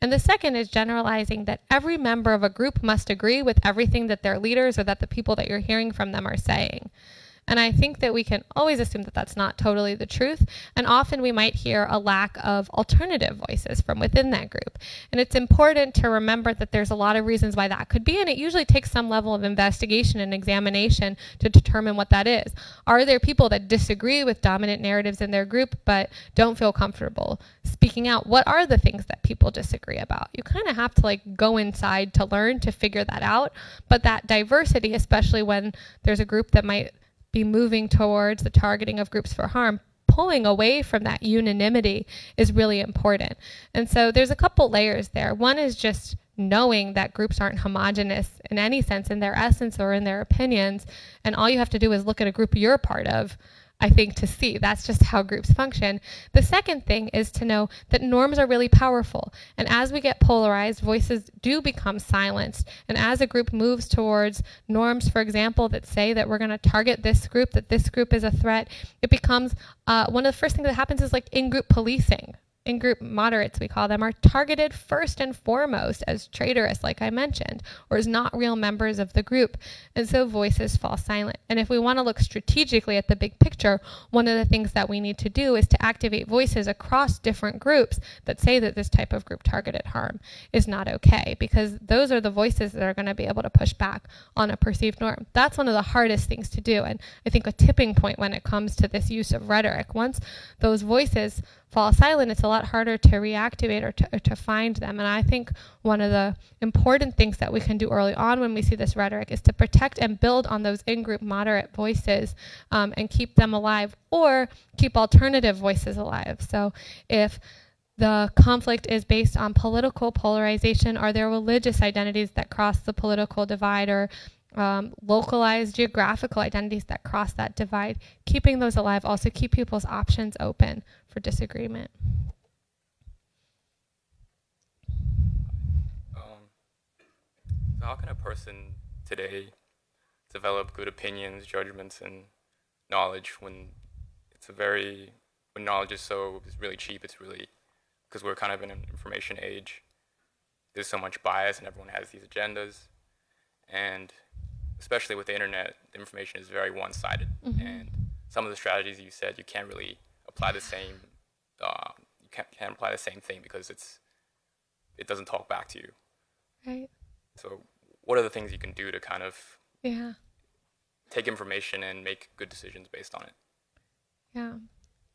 And the second is generalizing that every member of a group must agree with everything that their leaders or that the people that you're hearing from them are saying. And I think that we can always assume that that's not totally the truth. And often we might hear a lack of alternative voices from within that group. And it's important to remember that there's a lot of reasons why that could be. And it usually takes some level of investigation and examination to determine what that is. Are there people that disagree with dominant narratives in their group but don't feel comfortable speaking out? What are the things that people disagree about? You kind of have to like go inside to learn to figure that out. But that diversity, especially when there's a group that might be moving towards the targeting of groups for harm, pulling away from that unanimity is really important. And so there's a couple layers there. One is just knowing that groups aren't homogenous in any sense in their essence or in their opinions. And all you have to do is look at a group you're a part of, I think, to see. That's just how groups function. The second thing is to know that norms are really powerful. And as we get polarized, voices do become silenced. And as a group moves towards norms, for example, that say that we're going to target this group, that this group is a threat, it becomes one of the first things that happens is like in-group policing. In-group moderates, we call them, are targeted first and foremost as traitorous, like I mentioned, or as not real members of the group. And so voices fall silent. And if we want to look strategically at the big picture, one of the things that we need to do is to activate voices across different groups that say that this type of group targeted harm is not okay, because those are the voices that are going to be able to push back on a perceived norm. That's one of the hardest things to do. And I think a tipping point when it comes to this use of rhetoric, once those voices fall silent, it's a lot harder to reactivate or to find them. And I think one of the important things that we can do early on when we see this rhetoric is to protect and build on those in-group moderate voices and keep them alive, or keep alternative voices alive. So if the conflict is based on political polarization, are there religious identities that cross the political divide, or localized geographical identities that cross that divide. Keeping those alive also keep people's options open for disagreement. So how can a person today develop good opinions, judgments, and knowledge when when knowledge is really cheap? It's really, because we're kind of in an information age. There's so much bias, and everyone has these agendas, and especially with the internet, the information is very one-sided. Mm-hmm. And some of the strategies you said, you can't really apply the same. You can't apply the same thing because it doesn't talk back to you. Right. So, what are the things you can do to kind of Yeah. take information and make good decisions based on it? Yeah.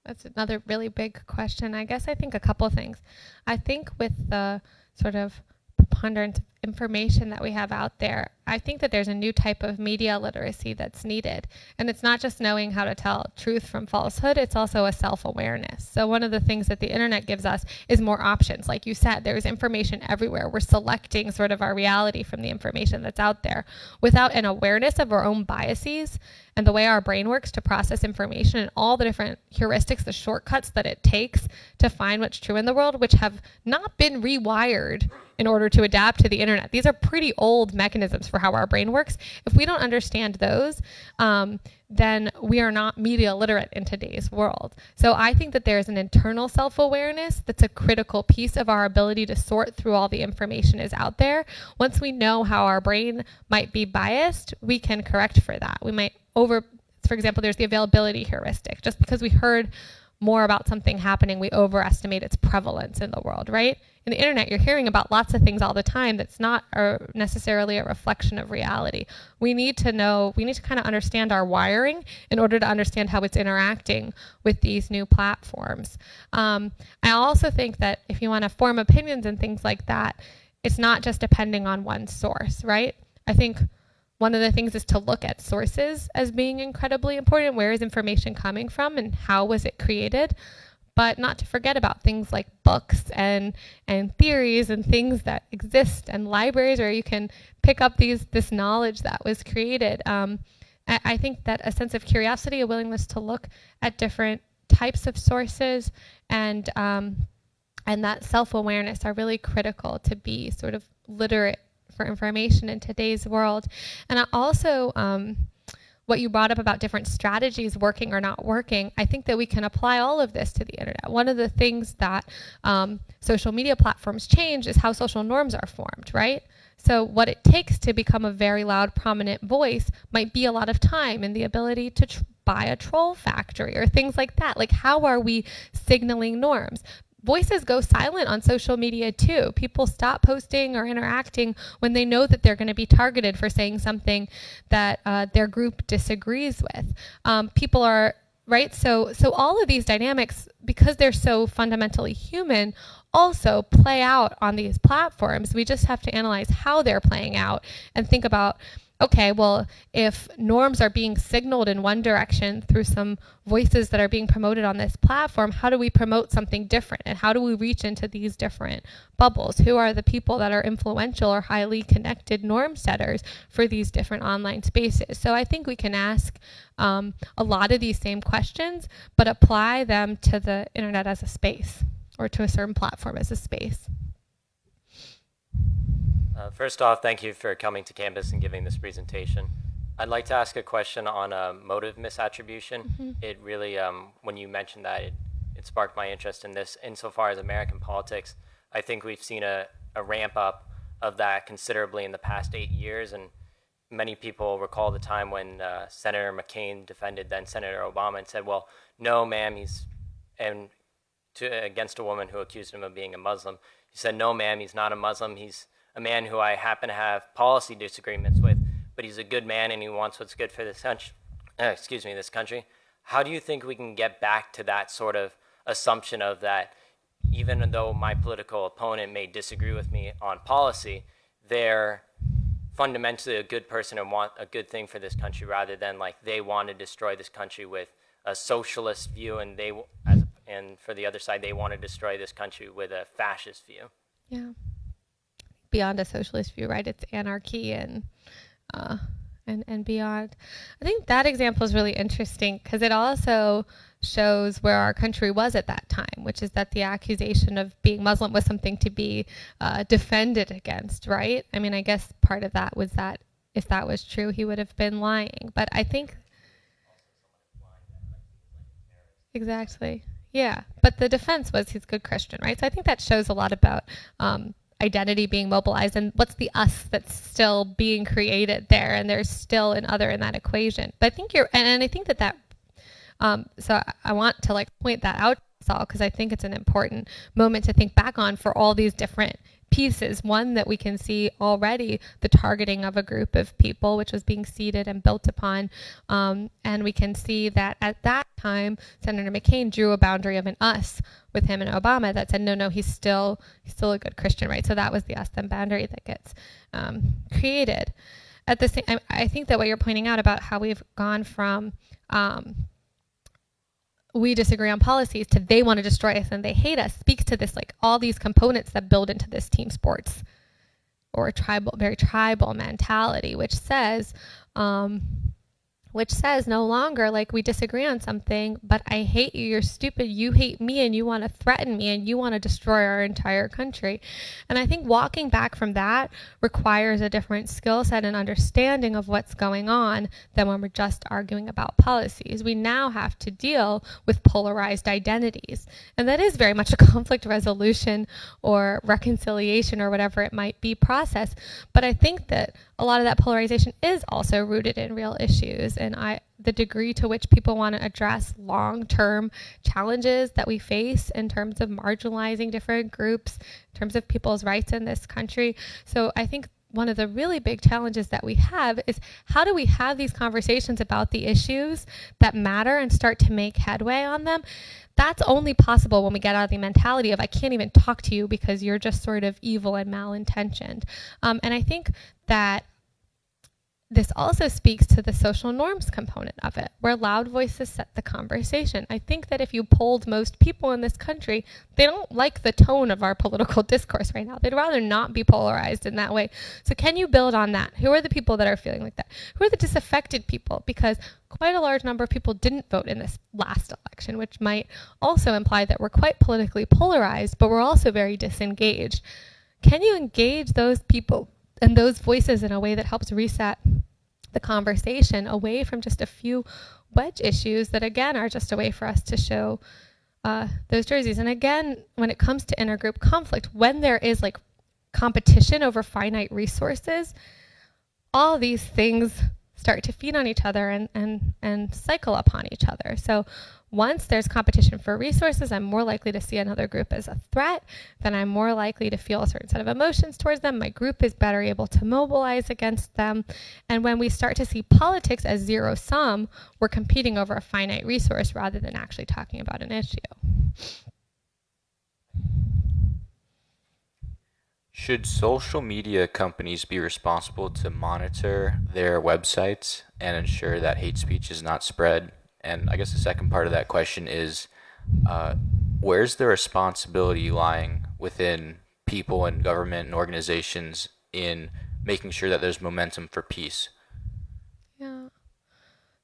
That's another really big question. I guess I think a couple things. I think with the sort of preponderance of information that we have out there, I think that there's a new type of media literacy that's needed. And it's not just knowing how to tell truth from falsehood, it's also a self-awareness. So one of the things that the internet gives us is more options. Like you said, there's information everywhere. We're selecting sort of our reality from the information that's out there. Without an awareness of our own biases and the way our brain works to process information and all the different heuristics, the shortcuts that it takes to find what's true in the world, which have not been rewired in order to adapt to the internet. These are pretty old mechanisms for how our brain works. If we don't understand those, then we are not media literate in today's world. So I think that there's an internal self-awareness that's a critical piece of our ability to sort through all the information is out there. Once we know how our brain might be biased, we can correct for that. We might for example, there's the availability heuristic. Just because we heard more about something happening, we overestimate its prevalence in the world, right? In the internet, you're hearing about lots of things all the time that's not necessarily a reflection of reality. We need to kind of understand our wiring in order to understand how it's interacting with these new platforms. I also think that if you want to form opinions and things like that, it's not just depending on one source, right? I think one of the things is to look at sources as being incredibly important. Where is information coming from and how was it created? But not to forget about things like books and theories and things that exist and libraries where you can pick up this knowledge that was created. I think that a sense of curiosity, a willingness to look at different types of sources and that self-awareness are really critical to be sort of literate for information in today's world. And I also, what you brought up about different strategies working or not working, I think that we can apply all of this to the internet. One of the things that social media platforms change is how social norms are formed, right? So what it takes to become a very loud, prominent voice might be a lot of time and the ability to buy a troll factory or things like that. Like, how are we signaling norms? Voices go silent on social media too. People stop posting or interacting when they know that they're going to be targeted for saying something that their group disagrees with. People are, right? So all of these dynamics, because they're so fundamentally human, also play out on these platforms. We just have to analyze how they're playing out and think about, okay, well, if norms are being signaled in one direction through some voices that are being promoted on this platform, how do we promote something different? And how do we reach into these different bubbles? Who are the people that are influential or highly connected norm setters for these different online spaces? So I think we can ask a lot of these same questions, but apply them to the internet as a space or to a certain platform as a space. First off, thank you for coming to campus and giving this presentation. I'd like to ask a question on motive misattribution. Mm-hmm. It really, when you mentioned that, it sparked my interest in this. Insofar as American politics, I think we've seen a ramp up of that considerably in the past 8 years, and many people recall the time when Senator McCain defended then Senator Obama and said, well, no, ma'am, against a woman who accused him of being a Muslim. He said, no, ma'am, he's not a Muslim. He's a man who I happen to have policy disagreements with, but he's a good man and he wants what's good for this country. This country. How do you think we can get back to that sort of assumption of that, even though my political opponent may disagree with me on policy, they're fundamentally a good person and want a good thing for this country, rather than like they want to destroy this country with a socialist view, and and for the other side, they want to destroy this country with a fascist view. Yeah. Beyond a socialist view, right? It's anarchy and and beyond. I think that example is really interesting because it also shows where our country was at that time, which is that the accusation of being Muslim was something to be defended against, right? I mean, I guess part of that was that if that was true, he would have been lying. But I think exactly. Yeah. But the defense was he's a good Christian, right? So I think that shows a lot about identity being mobilized and what's the us that's still being created there. And there's still an other in that equation. But I think and I think that so I want to like point that out to us all because I think it's an important moment to think back on for all these different pieces. One, that we can see already the targeting of a group of people, which was being seeded and built upon. And we can see that at that time, Senator McCain drew a boundary of an us with him and Obama that said, no, he's still a good Christian, right? So that was the us them boundary that gets created. At the same, I think that what you're pointing out about how we've gone from we disagree on policies to they want to destroy us and they hate us speaks to this, like all these components that build into this team sports or very tribal mentality, which says no longer like we disagree on something, but I hate you, you're stupid, you hate me, and you want to threaten me, and you want to destroy our entire country. And I think walking back from that requires a different skill set and understanding of what's going on than when we're just arguing about policies. We now have to deal with polarized identities. And that is very much a conflict resolution or reconciliation or whatever it might be process. But I think that a lot of that polarization is also rooted in real issues, and the degree to which people want to address long-term challenges that we face in terms of marginalizing different groups, in terms of people's rights in this country. So I think one of the really big challenges that we have is how do we have these conversations about the issues that matter and start to make headway on them? That's only possible when we get out of the mentality of I can't even talk to you because you're just sort of evil and malintentioned. And I think that this also speaks to the social norms component of it, where loud voices set the conversation. I think that if you polled most people in this country, they don't like the tone of our political discourse right now. They'd rather not be polarized in that way. So can you build on that? Who are the people that are feeling like that? Who are the disaffected people? Because quite a large number of people didn't vote in this last election, which might also imply that we're quite politically polarized, but we're also very disengaged. Can you engage those people and those voices in a way that helps reset the conversation away from just a few wedge issues that, again, are just a way for us to show those jerseys? And again, when it comes to intergroup conflict, when there is like competition over finite resources, all these things start to feed on each other and cycle upon each other. So once there's competition for resources, I'm more likely to see another group as a threat, then I'm more likely to feel a certain set of emotions towards them. My group is better able to mobilize against them. And when we start to see politics as zero sum, we're competing over a finite resource rather than actually talking about an issue. Should social media companies be responsible to monitor their websites and ensure that hate speech is not spread? And I guess the second part of that question is, where's the responsibility lying within people and government and organizations in making sure that there's momentum for peace? Yeah.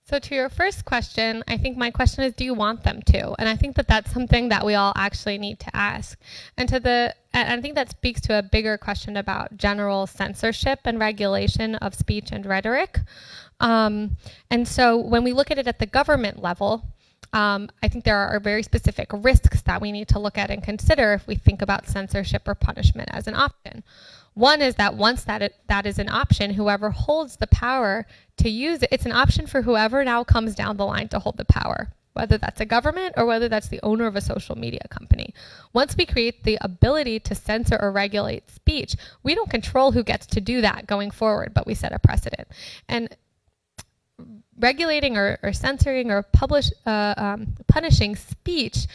So to your first question, I think my question is, do you want them to? And I think that that's something that we all actually need to ask. And I think that speaks to a bigger question about general censorship and regulation of speech and rhetoric. And so when we look at it at the government level, I think there are very specific risks that we need to look at and consider if we think about censorship or punishment as an option. One is that once that is an option, whoever holds the power to use it, it's an option for whoever now comes down the line to hold the power, whether that's a government or whether that's the owner of a social media company. Once we create the ability to censor or regulate speech, we don't control who gets to do that going forward, but we set a precedent. And regulating or censoring or punishing speech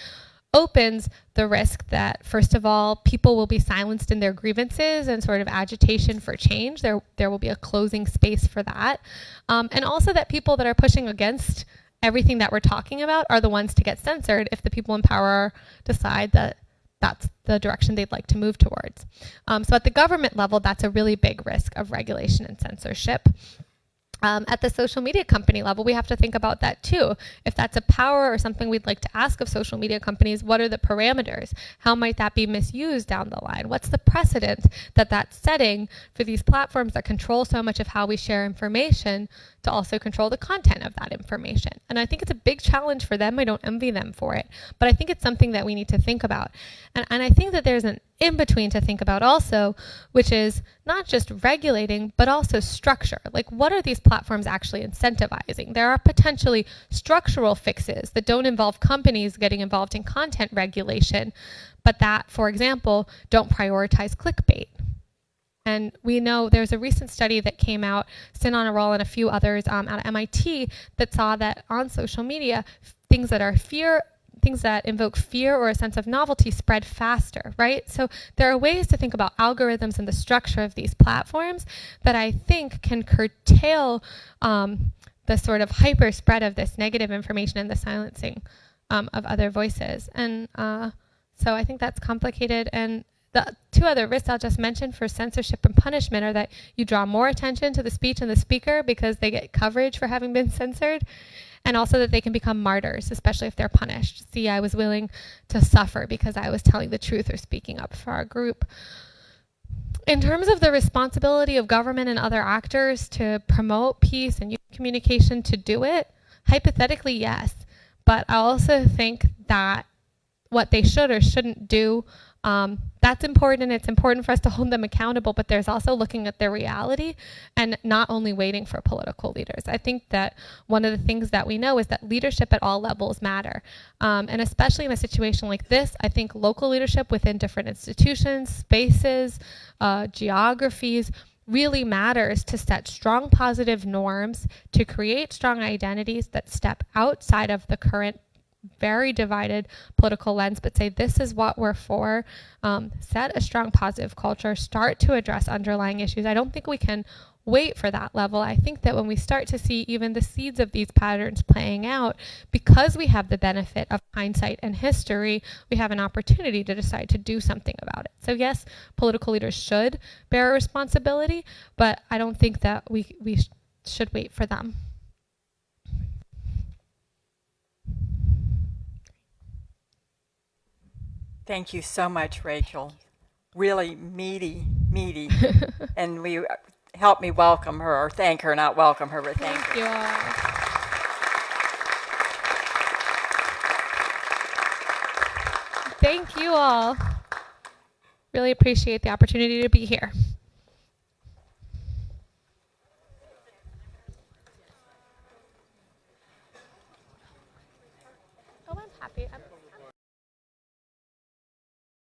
opens the risk that, first of all, people will be silenced in their grievances and sort of agitation for change. There will be a closing space for that. And also that people that are pushing against everything that we're talking about are the ones to get censored if the people in power decide that that's the direction they'd like to move towards. So at the government level, that's a really big risk of regulation and censorship. At the social media company level, we have to think about that too. If that's a power or something we'd like to ask of social media companies, what are the parameters? How might that be misused down the line? What's the precedent that that's setting for these platforms that control so much of how we share information to also control the content of that information? And I think it's a big challenge for them. I don't envy them for it, but I think it's something that we need to think about. And I think that there's an in-between to think about also, which is not just regulating, but also structure. Like, what are these platforms actually incentivizing? There are potentially structural fixes that don't involve companies getting involved in content regulation, but that, for example, don't prioritize clickbait. And we know there's a recent study that came out, Sin on a Roll and a few others out of MIT, that saw that on social media, things that invoke fear or a sense of novelty spread faster, right? So there are ways to think about algorithms and the structure of these platforms that I think can curtail the sort of hyper spread of this negative information and the silencing of other voices. And so I think that's complicated. And the two other risks I'll just mention for censorship and punishment are that you draw more attention to the speech and the speaker because they get coverage for having been censored, and also that they can become martyrs, especially if they're punished. See, I was willing to suffer because I was telling the truth or speaking up for our group. In terms of the responsibility of government and other actors to promote peace and youth communication to do it, hypothetically, yes. But I also think that what they should or shouldn't do, that's important. It's important for us to hold them accountable, but there's also looking at their reality and not only waiting for political leaders. I think that one of the things that we know is that leadership at all levels matter. And especially in a situation like this, I think local leadership within different institutions, spaces, geographies, really matters to set strong positive norms, to create strong identities that step outside of the current very divided political lens, but say this is what we're for, set a strong positive culture, start to address underlying issues. I don't think we can wait for that level. I think that when we start to see even the seeds of these patterns playing out, because we have the benefit of hindsight and history, we have an opportunity to decide to do something about it. So yes, political leaders should bear a responsibility, but I don't think that we should wait for them. Thank you so much, Rachel. Really meaty. And we help me welcome her, or thank her, not welcome her, but thank her. Thank you all. Thank you all. Really appreciate the opportunity to be here.